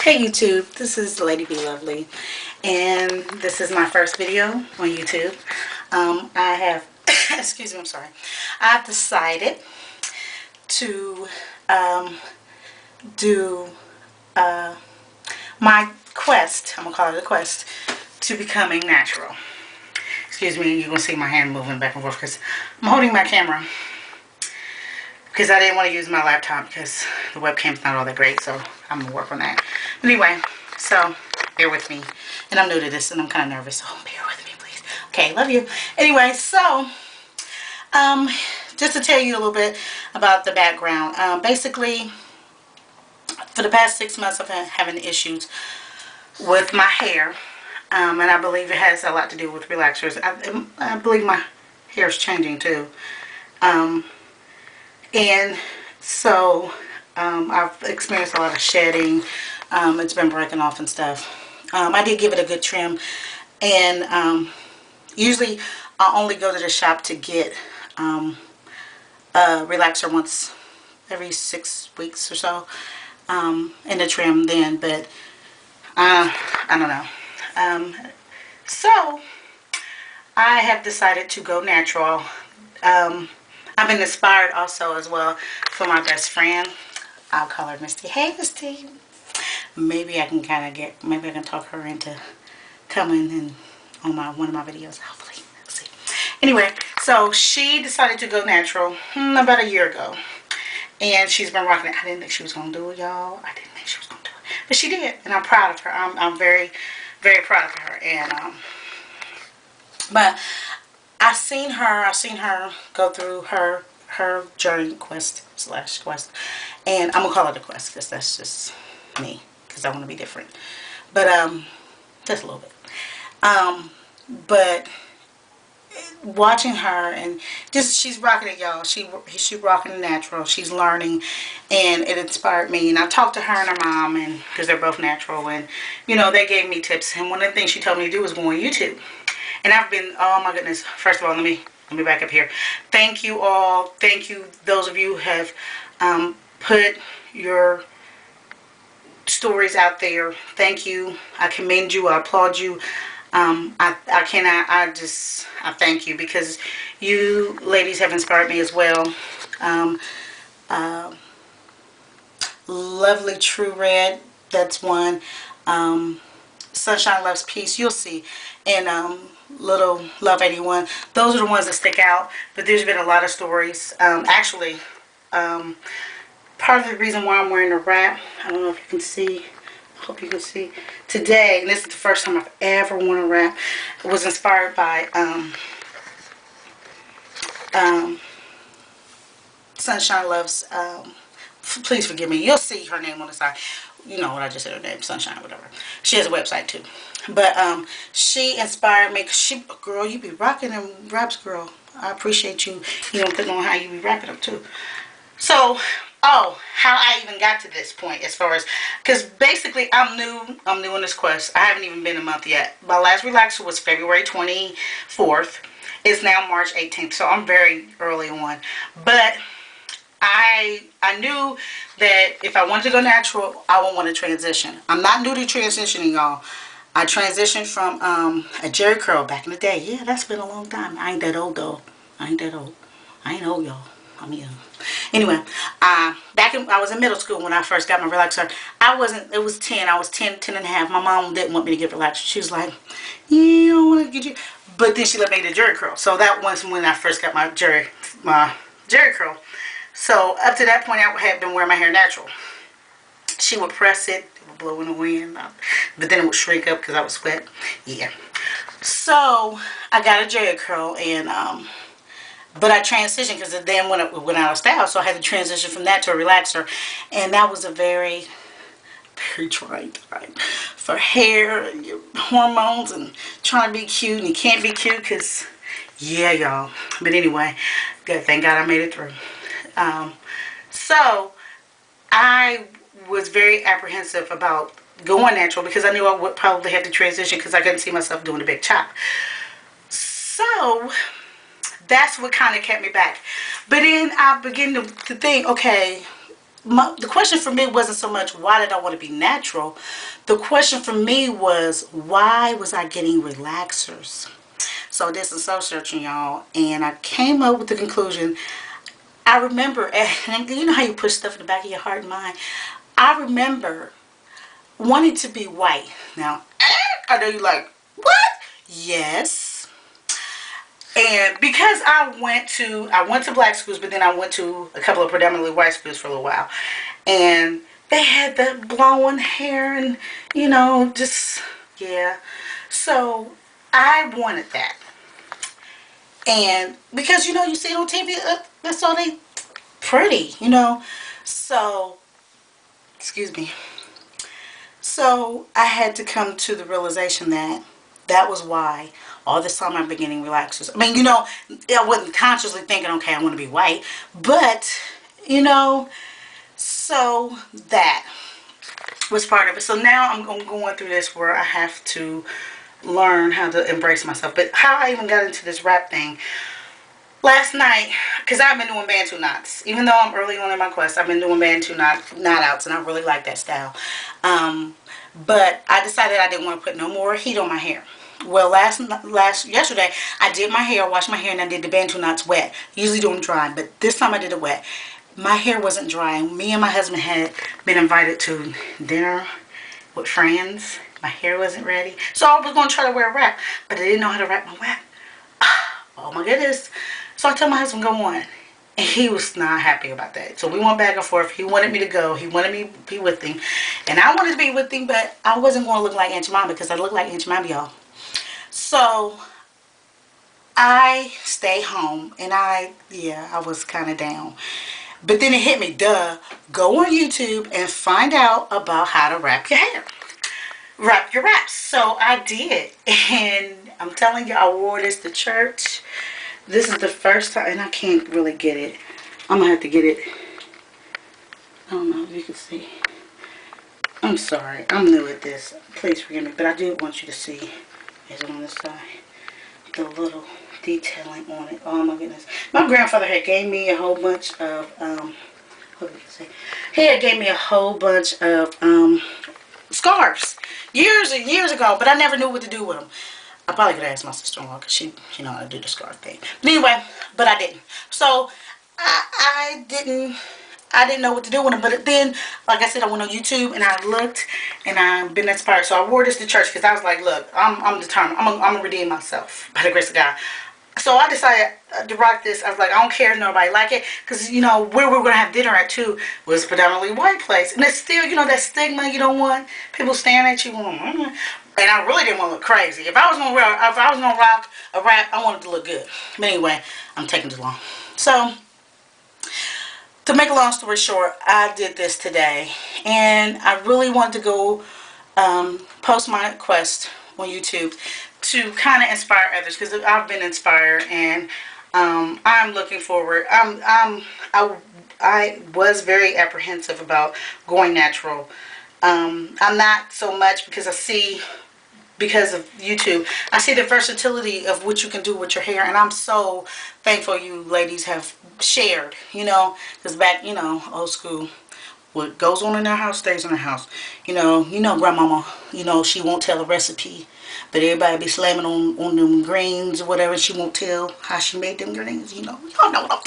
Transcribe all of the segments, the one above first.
Hey YouTube, this is Lady Be Lovely, and this is my first video on YouTube. I have, excuse me, I'm sorry. I've decided to do my quest, I'm going to call it a quest, to becoming natural. Excuse me, you're going to see my hand moving back and forth because I'm holding my camera because I didn't want to use my laptop because the webcam's not all that great, so I'm going to work on that. But anyway, so bear with me. And I'm new to this and I'm kind of nervous, so bear with me, please. Okay, love you. Anyway, so just to tell you a little bit about the background. Basically, for the past 6 months, I've been having issues with my hair. And I believe it has a lot to do with relaxers. I believe my hair is changing too. And so I've experienced a lot of shedding. It's been breaking off and stuff. I did give it a good trim. And usually I only go to the shop to get a relaxer once every 6 weeks or so. And a trim then. But I don't know. So I have decided to go natural. I've been inspired also as well for my best friend. I'll call her Misty. Hey Misty. Maybe I can maybe I can talk her into coming and on one of my videos, hopefully. We'll see. Anyway, so she decided to go natural about a year ago. And she's been rocking it. I didn't think she was going to do it, y'all. I didn't think she was going to do it. But she did. And I'm proud of her. I'm very, very proud of her. And, but I've seen her go through her journey quest / quest, and I'm gonna call it a quest because that's just me because I want to be different, but just a little bit, but watching her and just she's rocking it, y'all. She's rocking it natural. She's learning, and it inspired me. And I talked to her and her mom, and because they're both natural, and you know they gave me tips. And one of the things she told me to do was go on YouTube. And I've been, oh my goodness, first of all, let me back up here. Thank you all. Thank you, those of you who have put your stories out there. Thank you. I commend you. I applaud you. I thank you because you ladies have inspired me as well. Lovely True Red, that's one. Sunshine Loves Peace, you'll see. And Little Love 81, those are the ones that stick out. But there's been a lot of stories. Actually, part of the reason why I'm wearing a wrap, I don't know if you can see, I hope you can see, today, and this is the first time I've ever worn a wrap, it was inspired by Sunshine Loves, please forgive me, you'll see her name on the side. You know what I just said, her name, Sunshine, whatever. She has a website too. But she inspired me. Girl, you be rocking them wraps, girl. I appreciate you, putting on how you be wrapping them too. So, how I even got to this point as far as, because basically I'm new in this quest. I haven't even been a month yet. My last relaxer was February 24th. It's now March 18th, so I'm very early on. But I knew that if I wanted to go natural, I would want to transition. I'm not new to transitioning, y'all. I transitioned from a Jerry curl back in the day. Yeah, that's been a long time. I ain't that old, though. I ain't that old. I ain't old, y'all. I'm young. Anyway, I was in middle school when I first got my relaxer. It was 10. I was 10 and a half. My mom didn't want me to get relaxer. She was like, yeah, I don't want to get you. But then she let me get a Jerry curl. So that was when I first got my Jerry curl. So up to that point, I had been wearing my hair natural. She would press it would blow in the wind, but then it would shrink up because I would sweat. Yeah. So I got a Jerry curl, and but I transitioned because it then went out of style. So I had to transition from that to a relaxer, and that was a very, very trying time for hair and your hormones and trying to be cute, and you can't be cute because, yeah, y'all. But anyway, thank God I made it through. So I was very apprehensive about going natural because I knew I would probably have to transition because I couldn't see myself doing a big chop. So that's what kind of kept me back. But then I began to think, okay, the question for me wasn't so much why did I want to be natural. The question for me was why was I getting relaxers? So I did some soul searching, y'all, and I came up with the conclusion. I remember, and you know how you push stuff in the back of your heart and mind. I remember wanting to be white. Now, I know you like, what? Yes. And because I went to black schools, but then I went to a couple of predominantly white schools for a little while. And they had the blonde hair and, just, yeah. So I wanted that. And because, you see it on TV, that's all they pretty. So, excuse me. So I had to come to the realization that that was why all this time I've been getting relaxers. I mean, I wasn't consciously thinking, okay, I want to be white. But, so that was part of it. So now I'm going through this where I have to learn how to embrace myself. But how I even got into this rap thing, last night, because I've been doing Bantu knots. Even though I'm early on in my quest, I've been doing Bantu knot outs, and I really like that style. But I decided I didn't want to put no more heat on my hair. Well, yesterday, I did my hair, washed my hair, and I did the Bantu knots wet. Usually do them dry, but this time I did it wet. My hair wasn't dry. Me and my husband had been invited to dinner with friends. My hair wasn't ready. So I was going to try to wear a wrap, but I didn't know how to wrap my wrap. Oh my goodness. So I told my husband, go on. And he was not happy about that. So we went back and forth. He wanted me to go. He wanted me to be with him. And I wanted to be with him, but I wasn't going to look like Aunt Jemima because I look like Aunt Jemima, y'all. So I stayed home and I was kind of down. But then it hit me, go on YouTube and find out about how to wrap your hair. Wrap your wraps. So I did. And I'm telling you, I wore this to church. This is the first time, and I can't really get it. I'm going to have to get it. I don't know if you can see. I'm sorry. I'm new at this. Please forgive me. But I do want you to see, is on this side, the little detailing on it. Oh my goodness. My grandfather had gave me a whole bunch of, what did you say? He had gave me a whole bunch of scarves years and years ago, but I never knew what to do with them. I probably could ask my sister-in-law because she know how to do the scarf thing. But anyway, but I didn't. So I didn't know what to do with them. But then, like I said, I went on YouTube and I looked and I've been inspired. So I wore this to church because I was like, look, I'm determined. I'm gonna redeem myself by the grace of God. So I decided to rock this. I was like, I don't care if nobody like it. Because, where we were going to have dinner at, too, was predominantly white place. And it's still, that stigma you don't want. People staring at you. And I really didn't want to look crazy. If I was going to rock a rap, I wanted to look good. But anyway, I'm taking too long. So, to make a long story short, I did this today. And I really wanted to go post my quest on YouTube to kind of inspire others because I've been inspired and I'm looking forward. I was very apprehensive about going natural. I'm not so much because because of YouTube, I see the versatility of what you can do with your hair, and I'm so thankful you ladies have shared, because back, old school, what goes on in our house stays in our house. Grandmama, she won't tell a recipe, but everybody be slamming on them greens or whatever. She won't tell how she made them greens, y'all know what I'm talking about.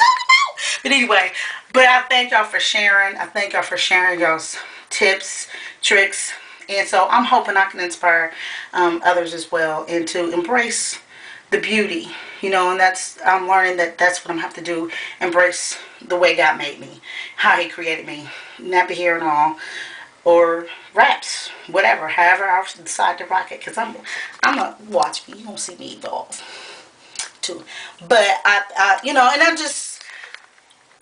But anyway, but I thank y'all for sharing. I thank y'all for sharing y'all's tips, tricks. And so I'm hoping I can inspire others as well and to embrace the beauty, and I'm learning that's what I'm have to do, embrace the way God made me, how he created me, nappy hair and all, or wraps, whatever, however I decide to rock it, because I'm a, watch me, you won't see me evolve too, but and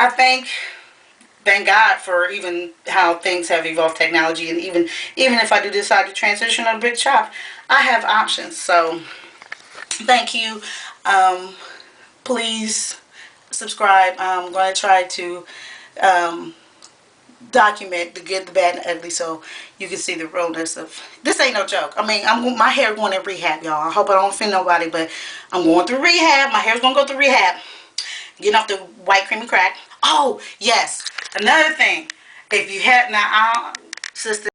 I thank God for even how things have evolved technology, and even if I do decide to transition on a big shop, I have options. So thank you. Please subscribe. I'm going to try to document the good, the bad, and the ugly so you can see the realness of this. Ain't no joke. I mean, my hair going in rehab, y'all. I hope I don't offend nobody, but I'm going through rehab. My hair's going to go through rehab. Getting off the white creamy crack. Oh, yes. Another thing. If you had, now, sister,